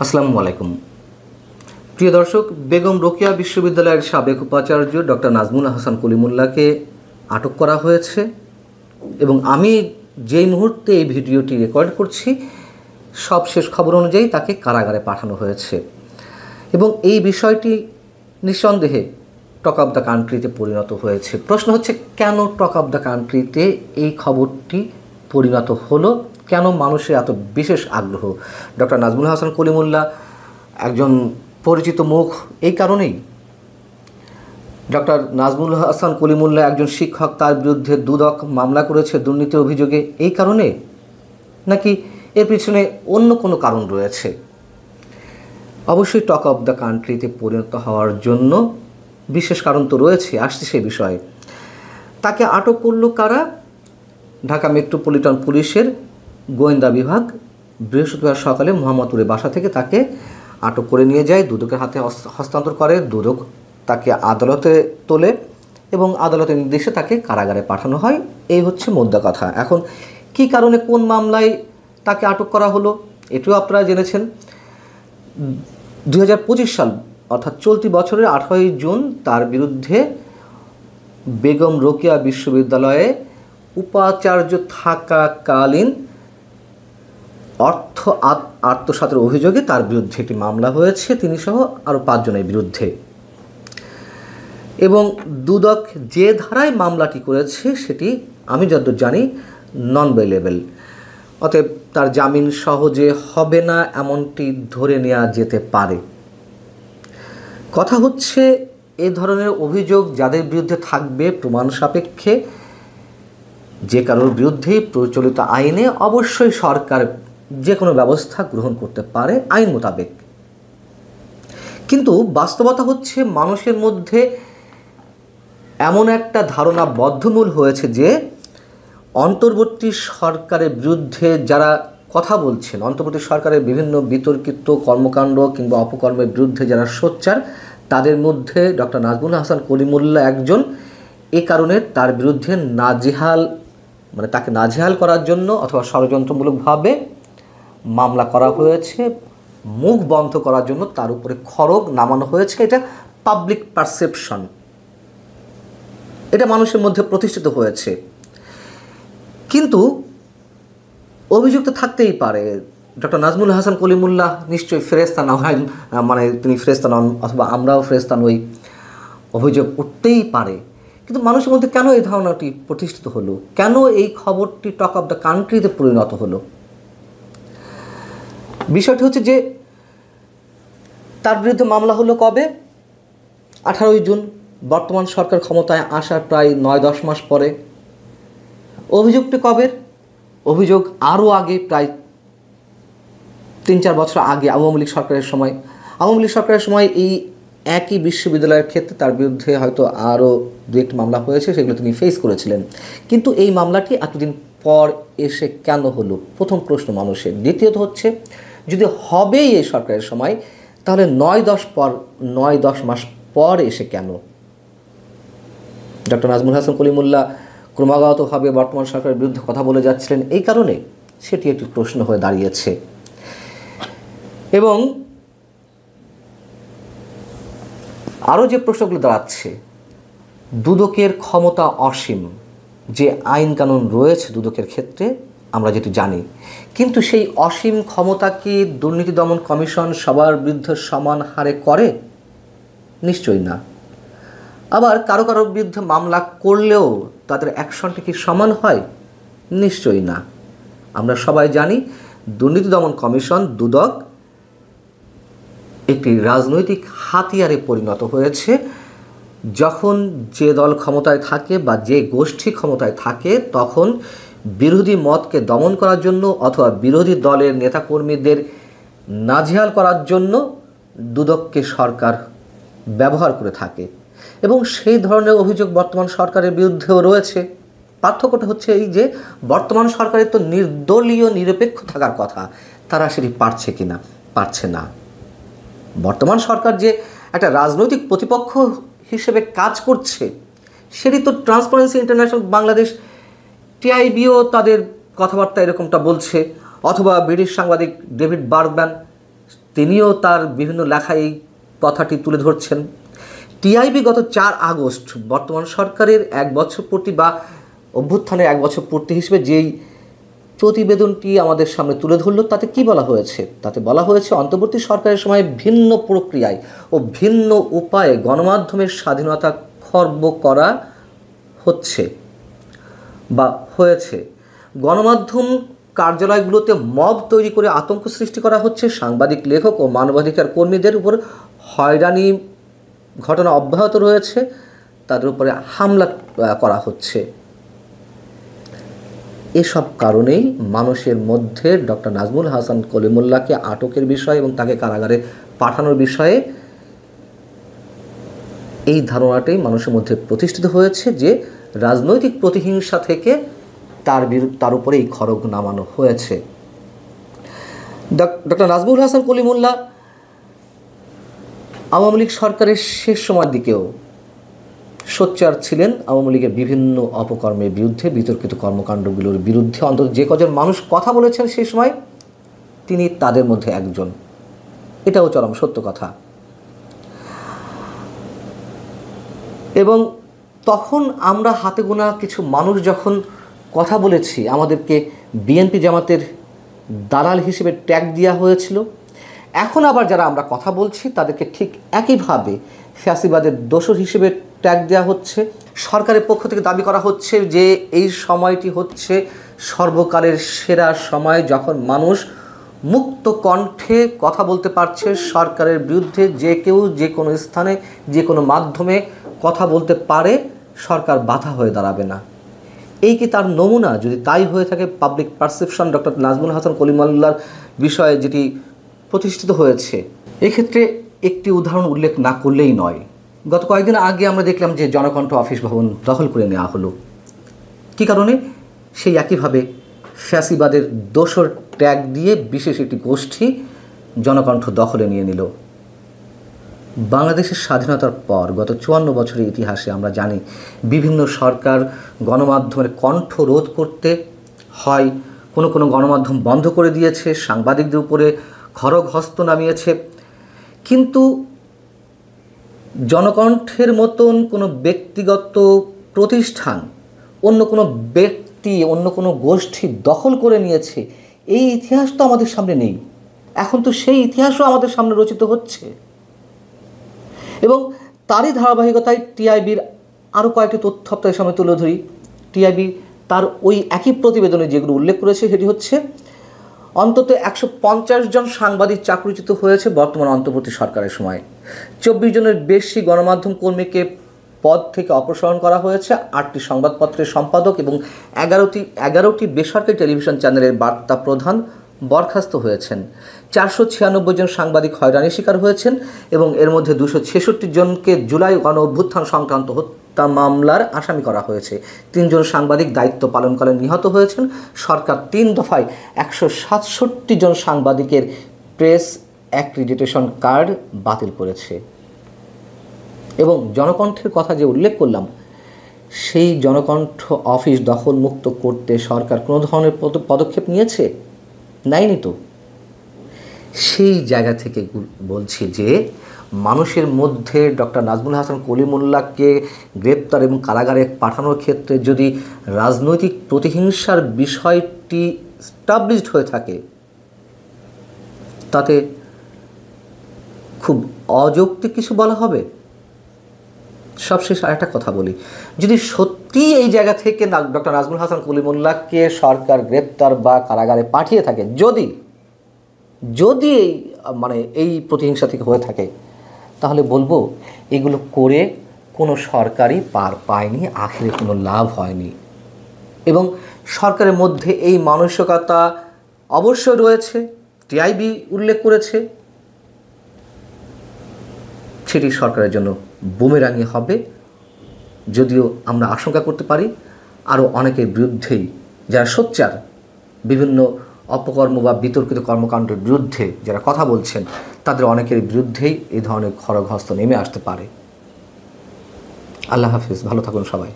আসসালামু আলাইকুম। প্রিয় দর্শক, বেগম রোকেয়া বিশ্ববিদ্যালয়ের সাবেক উপাচার্য ডক্টর নাজমুল হাসান কলিমুল্লাহকে আটক করা হয়েছে এবং আমি যেই মুহূর্তে এই ভিডিওটি রেকর্ড করছি সবশেষ খবর অনুযায়ী তাকে কারাগারে পাঠানো হয়েছে এবং এই বিষয়টি নিঃসন্দেহে টক অফ দ্য কান্ট্রিতে পরিণত হয়েছে। প্রশ্ন হচ্ছে, কেন টক অফ দ্য কান্ট্রিতে এই খবরটি পরিণত হলো, কেন মানুষের এত বিশেষ আগ্রহ? ডক্টর নাজমুল হাসান কলিমুল্লাহ একজন পরিচিত মুখ এই কারণেই। ডক্টর নাজমুল হাসান কলিমুল্লাহ একজন শিক্ষক, তার বিরুদ্ধে দুদক মামলা করেছে দুর্নীতির অভিযোগে, এই কারণে নাকি এর পিছনে অন্য কোনো কারণ রয়েছে? অবশ্যই টক অফ দ্য কান্ট্রিতে পরিণত হওয়ার জন্য বিশেষ কারণ তো রয়েছে, আসছে সেই বিষয়ে। তাকে আটক করলো কারা? ঢাকা মেট্রোপলিটন পুলিশের গোয়েন্দা বিভাগ বৃহস্পতিবার সকালে মোহাম্মদপুরের বাসা থেকে তাকে আটক করে নিয়ে যায়, দুদকের হাতে হস্তান্তর করে। দুদক তাকে আদালতে তোলে এবং আদালতের নির্দেশে তাকে কারাগারে পাঠানো হয়। এই হচ্ছে মোদ্দা কথা। এখন কি কারণে, কোন মামলায় তাকে আটক করা হলো এটিও আপনারা জেনেছেন। 2025 সাল অর্থাৎ চলতি বছরের 18 জুন তার বিরুদ্ধে বেগম রোকেয়া বিশ্ববিদ্যালয়ে উপাচার্য থাকাকালীন অর্থ আত্মসাতের অভিযোগে তার বিরুদ্ধে একটি মামলা হয়েছে, তিনি সহ আরও 5 জনের বিরুদ্ধে। এবং দুদক যে ধারায় মামলাটি করেছে সেটি আমি যতদূর জানি নন বেইলেবল, অতএব তার জামিন সহজে হবে না এমনটি ধরে নেওয়া যেতে পারে। কথা হচ্ছে, এ ধরনের অভিযোগ যাদের বিরুদ্ধে থাকবে প্রমাণ সাপেক্ষে যে কারোর বিরুদ্ধেই প্রচলিত আইনে অবশ্যই সরকার যে কোনো ব্যবস্থা গ্রহণ করতে পারে আইন মোতাবেক। কিন্তু বাস্তবতা হচ্ছে, মানুষের মধ্যে এমন একটা ধারণা বদ্ধমূল হয়েছে যে অন্তর্বর্তী সরকারের বিরুদ্ধে যারা কথা বলছেন, অন্তর্বর্তী সরকারের বিভিন্ন বিতর্কিত কর্মকাণ্ড কিংবা অপকর্মের বিরুদ্ধে যারা সোচ্চার, তাদের মধ্যে ডক্টর নাজমুল হাসান কলিমুল্লাহ একজন। এ কারণে তার বিরুদ্ধে তাকে নাজেহাল করার জন্য অথবা ষড়যন্ত্রমূলকভাবে মামলা করা হয়েছে, মুখ বন্ধ করার জন্য তার উপরে খড়গ নামানো হয়েছে। এটা পাবলিক পারসেপশন, এটা মানুষের মধ্যে প্রতিষ্ঠিত হয়েছে। কিন্তু অভিযোগ তো থাকতেই পারে। ডক্টর নাজমুল হাসান কলিমুল্লাহ নিশ্চয়ই ফেরেশতা না হয়, তিনি ফেরেশতা নন অথবা আমরাও ফেরেশতা নই, অভিযোগ উঠতেই পারে। কিন্তু মানুষের মধ্যে কেন এই ধারণাটি প্রতিষ্ঠিত হলো, কেন এই খবরটি টক অফ দ্য কান্ট্রিতে পরিণত হলো? বিষয়টি হচ্ছে যে তার বিরুদ্ধে মামলা হলো কবে? 18 জুন, বর্তমান সরকার ক্ষমতায় আসার প্রায় 9-10 মাস পরে। অভিযোগটি কবের? অভিযোগ আরও আগে, প্রায় 3-4 বছর আগে আওয়ামী লীগ সরকারের সময়। আওয়ামী লীগ সরকারের সময় এই একই বিশ্ববিদ্যালয়ের ক্ষেত্রে তার বিরুদ্ধে হয়তো আরও 2-1টি মামলা হয়েছে, সেগুলো তিনি ফেস করেছিলেন। কিন্তু এই মামলাটি এতদিন পর এসে কেন হলো, প্রথম প্রশ্ন মানুষের। দ্বিতীয়ত হচ্ছে, যদি হবেই এই সরকারের সময়, তাহলে 9-10 মাস পর এসে কেন? ডক্টর নাজমুল হাসান কলিমুল্লাহ ক্রমাগতভাবে বর্তমান সরকারের বিরুদ্ধে কথা বলে যাচ্ছিলেন, এই কারণে সেটি একটি প্রশ্ন হয়ে দাঁড়িয়েছে। এবং আরও যে প্রশ্নগুলো দাঁড়াচ্ছে, দুদকের ক্ষমতা অসীম, যে আইন কানুন রয়েছে দুদকের ক্ষেত্রে আমরা যেটি জানি, কিন্তু সেই অসীম ক্ষমতা কি দুর্নীতি দমন কমিশন সবার বিরুদ্ধে সমান হারে করে? নিশ্চয়ই না। আবার কারো কারো বিরুদ্ধে মামলা করলেও তাদের অ্যাকশনটি কি সমান হয়? নিশ্চয়ই না। আমরা সবাই জানি দুর্নীতি দমন কমিশন, দুদক একটি রাজনৈতিক হাতিয়ারে পরিণত হয়েছে। যখন যে দল ক্ষমতায় থাকে বা যে গোষ্ঠী ক্ষমতায় থাকে, তখন বিরোধী মতকে দমন করার জন্য অথবা বিরোধী দলের নেতাকর্মীদের নাজেহাল করার জন্য দুদককে সরকার ব্যবহার করে থাকে এবং সেই ধরনের অভিযোগ বর্তমান সরকারের বিরুদ্ধেও রয়েছে। পার্থক্যটা হচ্ছে এই যে, বর্তমান সরকারের তো নির্দলীয় নিরপেক্ষ থাকার কথা, তারা সেটি পারছে কিনা? পারছে না। বর্তমান সরকার যে একটা রাজনৈতিক প্রতিপক্ষ হিসেবে কাজ করছে, সেটি তো ট্রান্সপারেন্সি ইন্টারন্যাশনাল বাংলাদেশ, টিআইবিও তাদের কথাবার্তা এরকমটা বলছে, অথবা ব্রিটিশ সাংবাদিক ডেভিড বার্গম্যান তিনিও তার বিভিন্ন লেখায় এই কথাটি তুলে ধরছেন। টিআইবি গত 4 আগস্ট বর্তমান সরকারের 1 বছর পূর্তি বা অভ্যুত্থানের 1 বছর পূর্তি হিসেবে যেই প্রতিবেদনটি আমাদের সামনে তুলে ধরল, তাতে কি বলা হয়েছে? তাতে বলা হয়েছে অন্তর্বর্তী সরকারের সময় ভিন্ন প্রক্রিয়ায় ও ভিন্ন উপায়ে গণমাধ্যমের স্বাধীনতা খর্ব করা হচ্ছে বা হয়েছে। গণমাধ্যম কার্যালয়গুলোতে মব তৈরি করে আতঙ্ক সৃষ্টি করা হচ্ছে। সাংবাদিক, লেখক ও মানবাধিকার কর্মীদের উপর হয়রানি ঘটনা অব্যাহত রয়েছে, তাদের উপরে হামলা করা হচ্ছে। এসব কারণেই মানুষের মধ্যে ডক্টর নাজমুল হাসান কলিমুল্লাহকে আটকের বিষয় এবং তাকে কারাগারে পাঠানোর বিষয়ে এই ধারণাটাই মানুষের মধ্যে প্রতিষ্ঠিত হয়েছে যে রাজনৈতিক প্রতিহিংসা থেকে তার উপরে এই খড়গ নামানো হয়েছে। ডক্টর নাজমুল হাসান কলিমুল্লাহ আওয়ামী লীগ সরকারের শেষ সময়ের দিকেও সোচ্চার ছিলেন আওয়ামী লীগের বিভিন্ন অপকর্মের বিরুদ্ধে, বিতর্কিত কর্মকাণ্ডগুলোর বিরুদ্ধে। অন্তত যে কজন মানুষ কথা বলেছেন সেই সময় তিনি তাদের মধ্যে একজন, এটাও চরম সত্য কথা। এবং তখন আমরা হাতে গোনা কিছু মানুষ যখন কথা বলেছি, আমাদেরকে বিএনপি জামাতের দালাল হিসেবে ট্যাগ দেওয়া হয়েছিল। এখন আবার যারা আমরা কথা বলছি তাদেরকে ঠিক একইভাবে ফ্যাসিবাদের দোসর হিসেবে ট্যাগ দেওয়া হচ্ছে। সরকারের পক্ষ থেকে দাবি করা হচ্ছে যে এই সময়টি হচ্ছে সর্বকালের সেরা সময়, যখন মানুষ মুক্ত কণ্ঠে কথা বলতে পারছে সরকারের বিরুদ্ধে। যে কেউ যে কোনো স্থানে যে কোনো মাধ্যমে কথা বলতে পারে, সরকার বাধা হয়ে দাঁড়াবে না। এই কি তার নমুনা? যদি তাই হয়ে থাকে, public perception doctor Nazmul Hasan কলিমুল্লাহর বিষয়ে যেটি প্রতিষ্ঠিত হয়েছে, এক্ষেত্রে একটি উদাহরণ উল্লেখ না করলেই নয়। গত কয়েকদিন আগে আমরা দেখলাম যে জনকণ্ঠ অফিস ভবন দখল করে নেওয়া হলো। কী কারণে? সেই একইভাবে ফ্যাসিবাদের দোসর ট্যাগ দিয়ে বিশেষ একটি গোষ্ঠী জনকণ্ঠ দখলে নিয়ে নিল। বাংলাদেশের স্বাধীনতার পর গত 54 বছরের ইতিহাসে আমরা জানি বিভিন্ন সরকার গণমাধ্যমের কণ্ঠ রোধ করতে হয় কোনো কোনো গণমাধ্যম বন্ধ করে দিয়েছে, সাংবাদিকদের উপরে খড়গ হস্ত নামিয়েছে। কিন্তু জনকণ্ঠের মতন কোনো ব্যক্তিগত প্রতিষ্ঠান অন্য কোনো ব্যক্তি, অন্য কোনো গোষ্ঠী দখল করে নিয়েছে, এই ইতিহাস তো আমাদের সামনে নেই। এখন তো সেই ইতিহাসও আমাদের সামনে রচিত হচ্ছে। এবং তারই ধারাবাহিকতায় টিআইবির আরও কয়েকটি তথ্য আপনাদের সামনে তুলে ধরি। টিআইবি তার ওই একই প্রতিবেদনে যেগুলো উল্লেখ করেছে সেটি হচ্ছে অন্তত 150 জন সাংবাদিক চাকরিচ্যুত হয়েছে বর্তমান অন্তর্বর্তী সরকারের সময়। 24 জনের বেশি গণমাধ্যম কর্মীকে পদ থেকে অপসারণ করা হয়েছে। 8টি সংবাদপত্রের সম্পাদক এবং 11টি বেসরকারি টেলিভিশন চ্যানেলের বার্তা প্রধান বরখাস্ত হয়েছেন। 496 জন সাংবাদিক হয়রানির শিকার হয়েছেন এবং এর মধ্যে 266 জনকে জুলাই গণ অভ্যুত্থান সংক্রান্ত হত্যা মামলার আসামি করা হয়েছে। 3 জন সাংবাদিক দায়িত্ব পালনকালে নিহত হয়েছেন। সরকার 3 দফায় 167 জন সাংবাদিকের প্রেস অ্যাক্রিডিটেশন কার্ড বাতিল করেছে। এবং জনকণ্ঠের কথা যে উল্লেখ করলাম, সেই জনকণ্ঠ অফিস দখলমুক্ত করতে সরকার কোনো ধরনের পদক্ষেপ নিয়েছে? নেয়নি তো। সেই জায়গা থেকে বলছি যে মানুষের মধ্যে ডক্টর নাজমুল হাসান কলিমুল্লাহকে গ্রেপ্তার এবং কারাগারে পাঠানোর ক্ষেত্রে যদি রাজনৈতিক প্রতিহিংসার বিষয়টি স্টাবলিশড হয়ে থাকে, তাতে খুব অযৌক্তিক কিছু বলা হবে। সবশেষ আরেকটা কথা বলি, যদি সত্যি এই জায়গা থেকে ডক্টর নাজমুল হাসান কলিমুল্লাহকে সরকার গ্রেপ্তার বা কারাগারে পাঠিয়ে থাকে, যদি মানে এই প্রতিহিংসা থেকে হয়ে থাকে, তাহলে বলবো এগুলো করে কোনো সরকারই পার পায়নি, আখেরে কোনো লাভ হয়নি। এবং সরকারের মধ্যে এই মানসিকতা অবশ্যই রয়েছে, টিআইবি উল্লেখ করেছে, সেটি সরকারের জন্য বুমেরাঙি হবে। যদিও আমরা আশঙ্কা করতে পারি আরও অনেকের বিরুদ্ধেই, যারা সোচ্চার বিভিন্ন অপকর্ম বা বিতর্কিত কর্মকাণ্ডের বিরুদ্ধে যারা কথা বলছেন, তাদের অনেকের বিরুদ্ধেই এই ধরনের খড়গ হস্ত নেমে আসতে পারে। আল্লাহ হাফিজ, ভালো থাকুন সবাই।